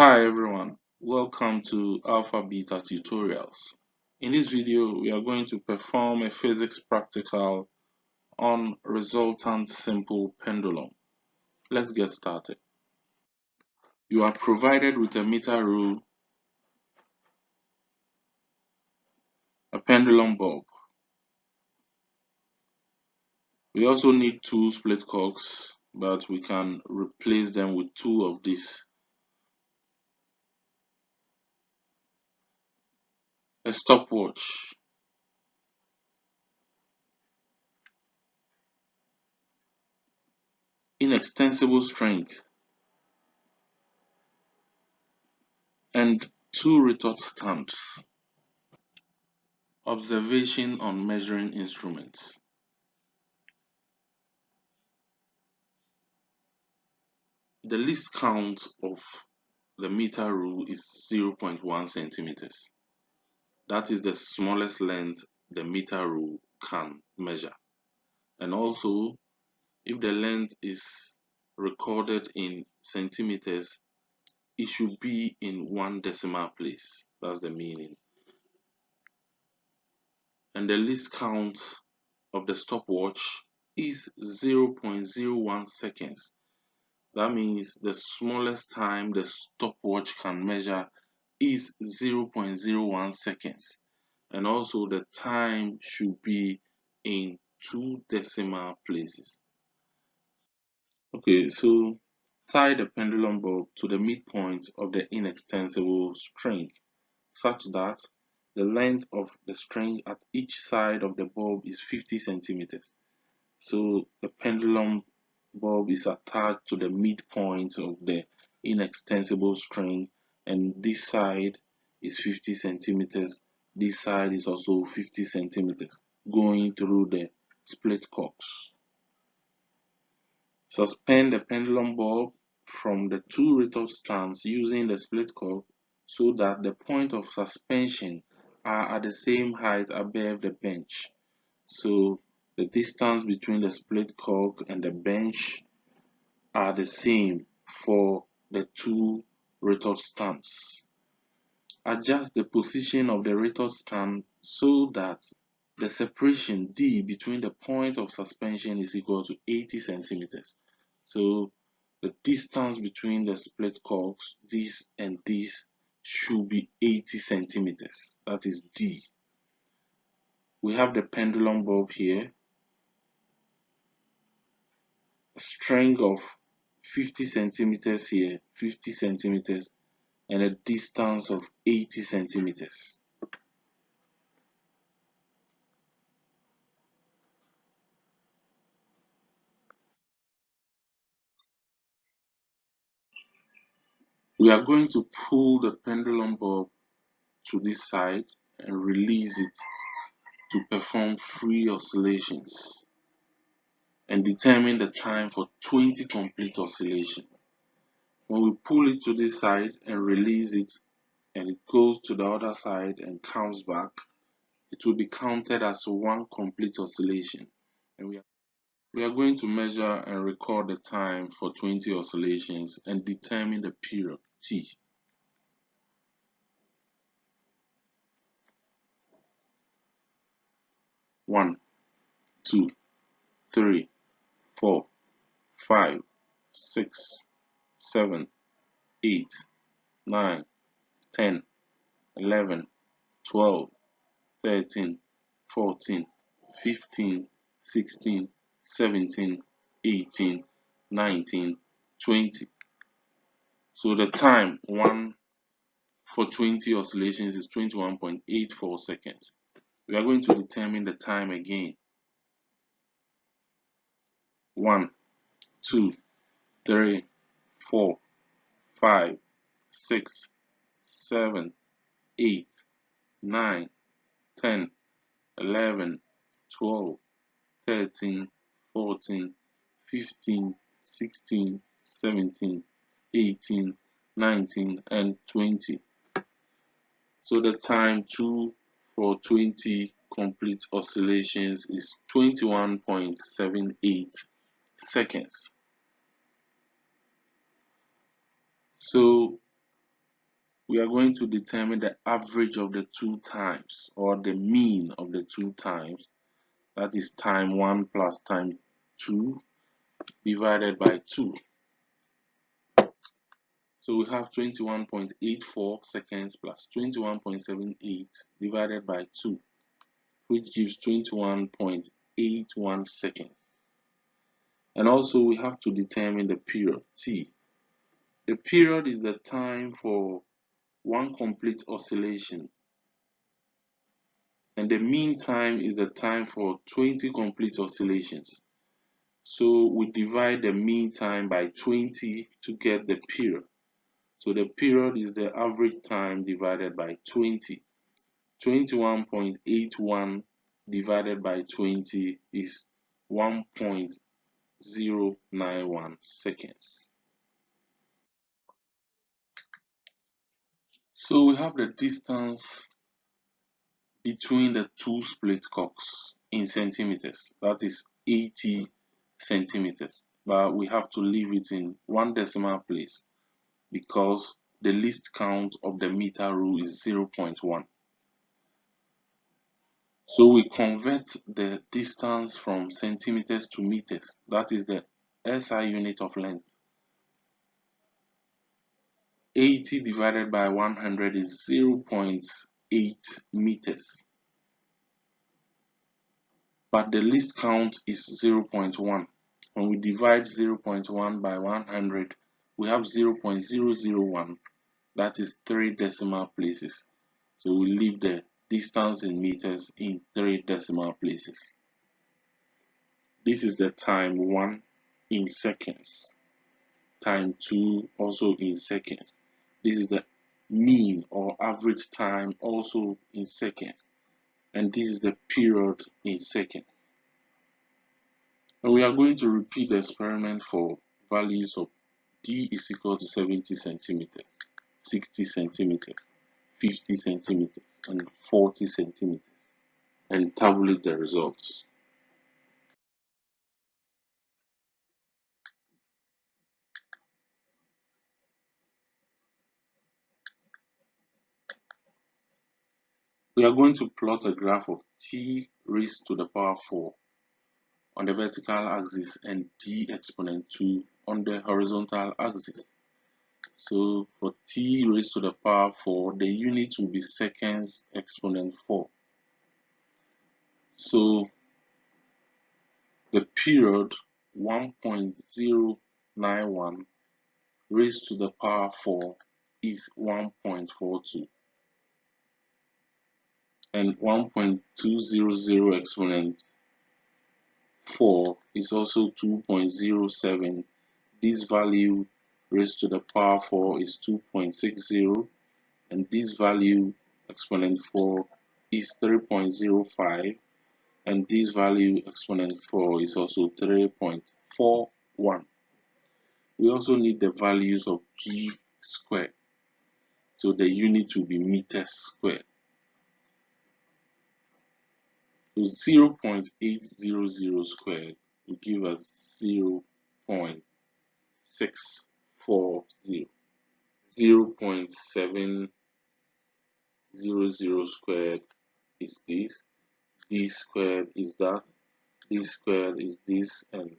Hi everyone, welcome to Alpha Beta Tutorials. In this video, we are going to perform a physics practical on resultant simple pendulum. Let's get started. You are provided with a meter rule, a pendulum bulb. We also need two split corks, but we can replace them with two of these. A stopwatch, inextensible string, and two retort stamps. Observation on measuring instruments. The least count of the meter rule is 0.1 centimeters. That is the smallest length the meter rule can measure. And also, if the length is recorded in centimeters, it should be in one decimal place. That's the meaning. And the least count of the stopwatch is 0.01 seconds. That means the smallest time the stopwatch can measure is 0.01 seconds. And also the time should be in two decimal places. Okay, so tie the pendulum bulb to the midpoint of the inextensible string such that the length of the string at each side of the bulb is 50 centimeters. So the pendulum bulb is attached to the midpoint of the inextensible string, and this side is 50 centimeters. This side is also 50 centimeters going through the split corks. Suspend the pendulum bulb from the two retort stands using the split cork so that the point of suspension are at the same height above the bench. So the distance between the split cork and the bench are the same for the two retort stands. Adjust the position of the retort stand so that the separation D between the point of suspension is equal to 80 centimeters. So the distance between the split corks, this and this, should be 80 centimeters. That is D. We have the pendulum bulb here, a string of 50 centimeters here, 50 centimeters, and a distance of 80 centimeters. We are going to pull the pendulum bulb to this side and release it to perform free oscillations and determine the time for 20 complete oscillations. When we pull it to this side and release it and it goes to the other side and comes back, it will be counted as one complete oscillation. And we are going to measure and record the time for 20 oscillations and determine the period T. 1, 2, 3, 4, 5, 6, 7, 8, 9, 10, 11, 12, 13, 14, 15, 16, 17, 18, 19, 20. So the time for 20 oscillations is 21.84 seconds. We are going to determine the time again. 1, 2, 3, 4, 5, 6, 7, 8, 9, 10, 11, 12, 13, 14, 15, 16, 17, 18, 19, and 20. So the time for 20 complete oscillations is 21.78 seconds. So we are going to determine the average of the two times, or the mean of the two times. That is time 1 plus time 2 divided by 2. So we have 21.84 seconds plus 21.78 divided by 2, which gives 21.81 seconds. And also we have to determine the period t. The period is the time for one complete oscillation, and the mean time is the time for 20 complete oscillations. So we divide the mean time by 20 to get the period. So the period is the average time divided by 20. 21.81 divided by 20 is 1.091 seconds. So we have the distance between the two split cocks in centimeters, that is 80 centimeters, but we have to leave it in one decimal place because the least count of the meter rule is 0.1. So we convert the distance from centimeters to meters, that is the SI unit of length. 80 divided by 100 is 0.8 meters. But the least count is 0.1. When we divide 0.1 by 100, we have 0.001. That is 3 decimal places. So we leave the distance in meters in 3 decimal places. This is the time 1 in seconds. Time 2 also in seconds. This is the mean or average time also in seconds. And this is the period in seconds. And we are going to repeat the experiment for values of d is equal to 70 centimeters, 60 centimeters, 50 centimeters, and 40 centimeters, and tabulate the results. We are going to plot a graph of t raised to the power 4 on the vertical axis and d exponent 2 on the horizontal axis. So for t raised to the power 4, the unit will be seconds exponent 4. So the period 1.091 raised to the power 4 is 1.42, and 1.200 exponent 4 is also 2.07. This value raised to the power 4 is 2.60, and this value exponent 4 is 3.05, and this value exponent 4 is also 3.41. We also need the values of d squared, so the unit will be meters squared. So 0.800 squared will give us 0.640. 0.700 squared is this, d squared is that, d squared is this, and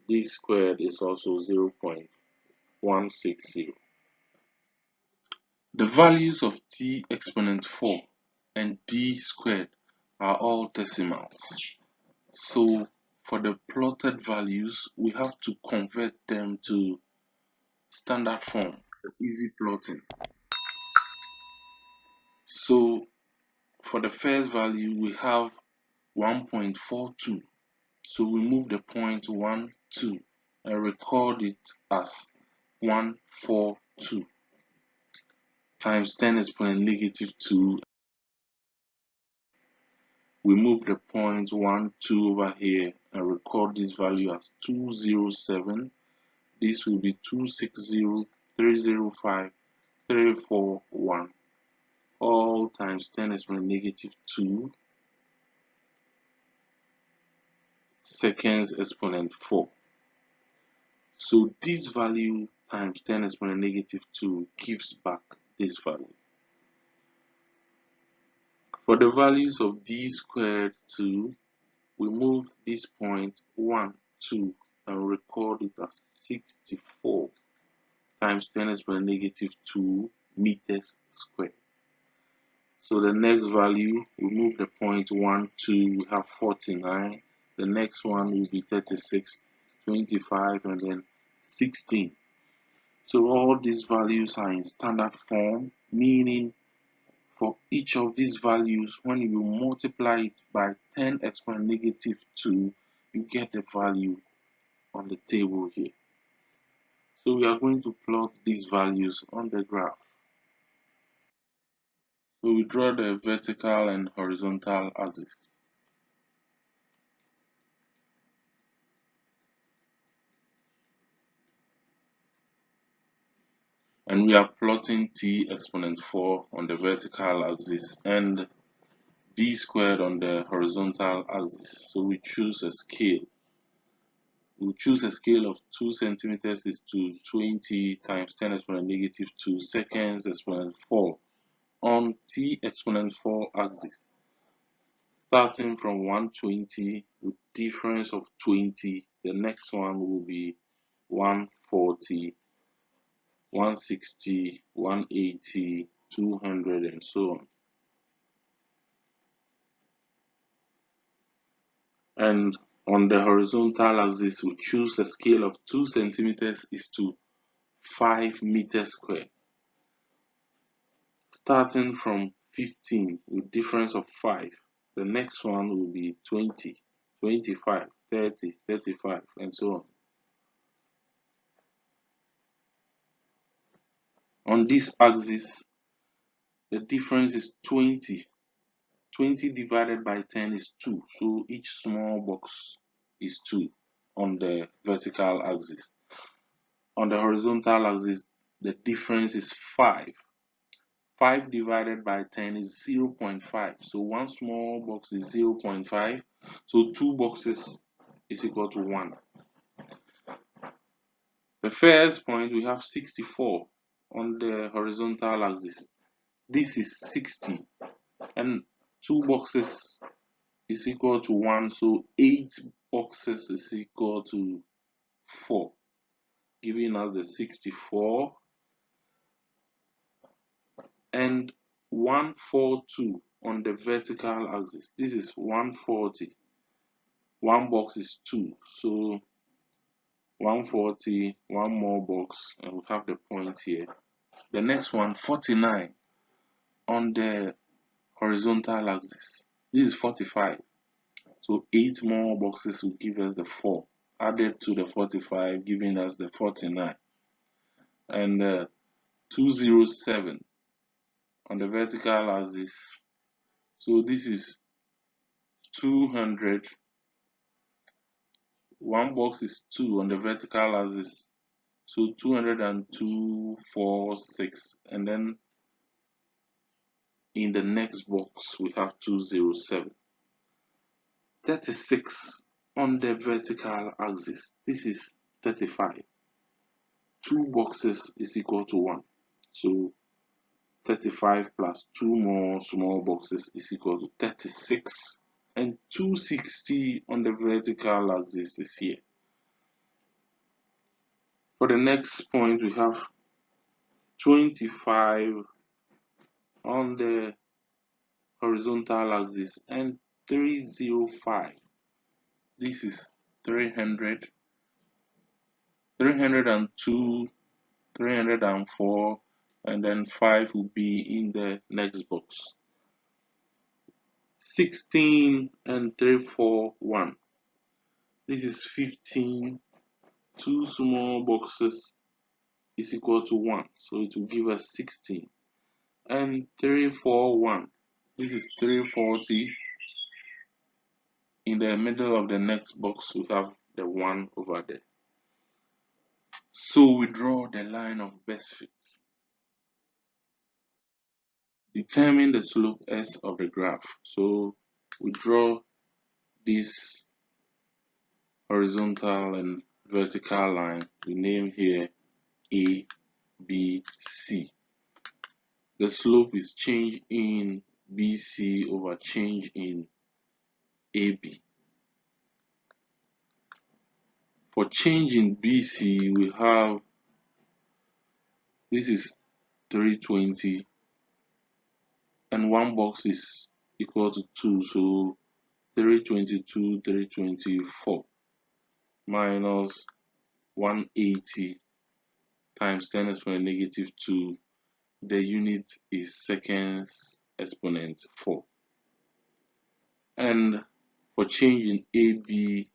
d squared is also 0.160. The values of t exponent 4 and d squared are all decimals. So for the plotted values, we have to convert them to standard form, easy plotting. So for the first value, we have 1.42. So we move the point 1, 2 and record it as 142 times 10 exponent negative 2. We move the point 1, 2 over here and record this value as 207. This will be 260, 305, 341, all times 10 exponent negative 2 seconds exponent 4. So this value times 10 exponent negative 2 gives back this value. For the values of d squared 2, we move this point 1, 2 and record it as 64 times 10 to the power negative 2 meters squared. So the next value, we move the point 1, 2, we have 49. The next one will be 36, 25, and then 16. So all these values are in standard form, meaning for each of these values, when you multiply it by 10 exponent negative 2, you get the value on the table here. So we are going to plot these values on the graph. So we draw the vertical and horizontal axis. And we are plotting t exponent 4 on the vertical axis and d squared on the horizontal axis. So we choose a scale. We choose a scale of 2 centimeters is to 20 times 10 exponent negative 2 seconds exponent 4 on t exponent 4 axis. Starting from 120 with difference of 20, the next one will be 140, 160, 180, 200, and so on. And on the horizontal axis, we choose a scale of 2 centimeters is to 5 meters squared. Starting from 15 with difference of 5, the next one will be 20, 25, 30, 35, and so on. On this axis, the difference is 20. 20 divided by 10 is 2, so each small box is 2 on the vertical axis. On the horizontal axis, the difference is 5. 5 divided by 10 is 0.5, so one small box is 0.5, so two boxes is equal to 1. The first point, we have 64 on the horizontal axis. This is 60, and two boxes is equal to 1, so 8 boxes is equal to 4, giving us the 64. And 142 on the vertical axis. This is 140. One box is 2, so 140, one more box, and we have the point here. The next one, 49 on the horizontal axis. This is 45, so 8 more boxes will give us the 4, added to the 45, giving us the 49. And 207 on the vertical axis, so this is 200. One box is 2 on the vertical axis, so 202, 4, 6, and then in the next box we have 207. 36 on the vertical axis, this is 35. Two boxes is equal to 1, so 35 plus 2 more small boxes is equal to 36. And 260 on the vertical axis is here. For the next point, we have 25 on the horizontal axis and 305. This is 300, 302, 304, and then 5 will be in the next box. 16 and 341. This is 15. Two small boxes is equal to 1, so it will give us 16. And 341. This is 340. In the middle of the next box, we have the 1 over there. So we draw the line of best fit. Determine the slope S of the graph. So we draw this horizontal and vertical line. We name here A, B, C. the slope is change in BC over change in AB. For change in BC, we have this is 320 and one box is equal to 2, so 322, 324 minus 180 times 10 exponent negative 2. The unit is seconds exponent 4. And for change in AB,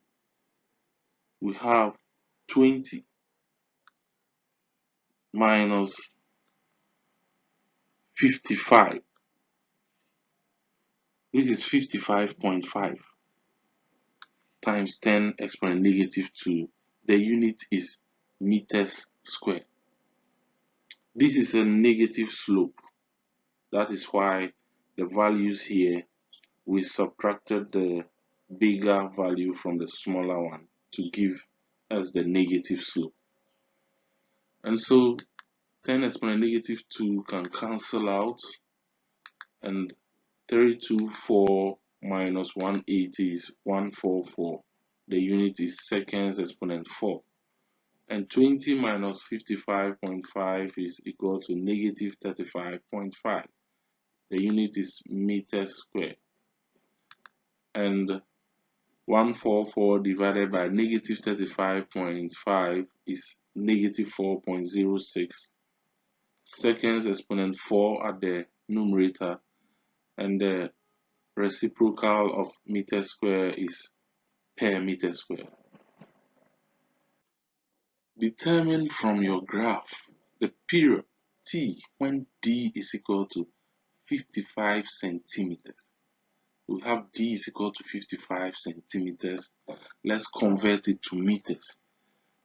we have 20 minus 55. This is 55.5 times 10 exponent negative 2. The unit is meters squared. This is a negative slope. That is why the values here, we subtracted the bigger value from the smaller one to give us the negative slope. And so 10 exponent negative 2 can cancel out, and 324 minus 180 is 144. The unit is seconds exponent 4. And 20 minus 55.5 is equal to negative 35.5. The unit is meters squared. And 144 divided by negative 35.5 is negative 4.06. Seconds exponent 4 at the numerator, and the reciprocal of meter square is per meter square. Determine from your graph the period t when d is equal to 55 centimeters. We have d is equal to 55 centimeters. Let's convert it to meters.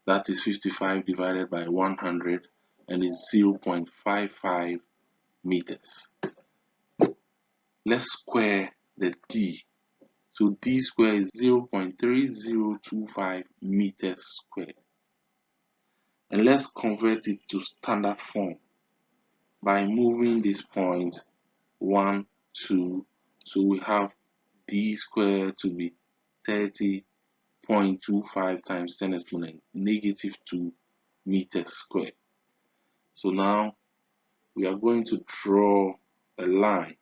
That is 55 divided by 100 and is 0.55 meters. Let's square the d. So d square is 0.3025 meters squared. And let's convert it to standard form by moving this point 1, 2. So we have d squared to be 30.25 times 10 exponent negative 2 meters squared. So now we are going to draw a line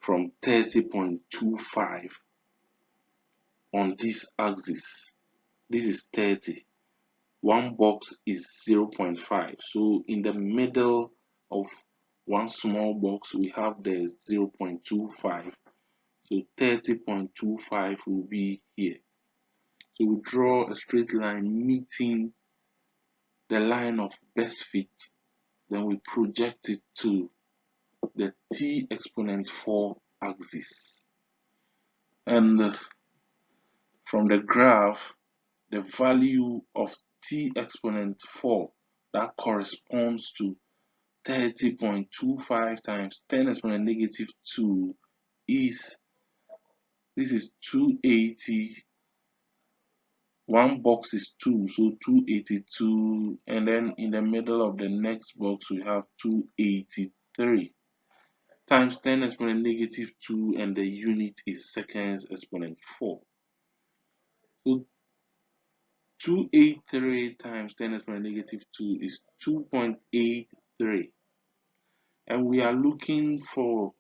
from 30.25 on this axis. This is 30. One box is 0.5. So in the middle of one small box, we have the 0.25. So 30.25 will be here. So we draw a straight line meeting the line of best fit. Then we project it to the t exponent 4 axis. And from the graph, the value of t exponent 4 that corresponds to 30.25 times 10 exponent negative 2 is, this is 280. One box is 2, so 282, and then in the middle of the next box we have 283 times 10 exponent negative 2, and the unit is seconds exponent 4. So 283 times 10 exponent negative 2 is 2.83, and we are looking for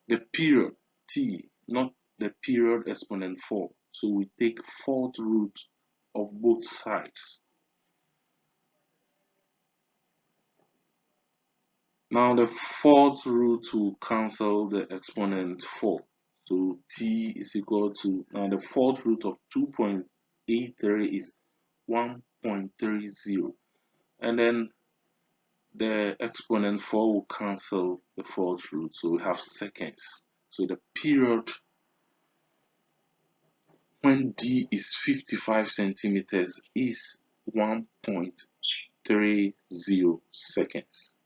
the period t, not the period exponent 4. So we take fourth root of both sides. Now the fourth root will cancel the exponent 4. So t is equal to, now the fourth root of 2.83 is 1.30. And then the exponent 4 will cancel the fourth root. So we have seconds. So the period when d is 55 centimeters is 1.30 seconds.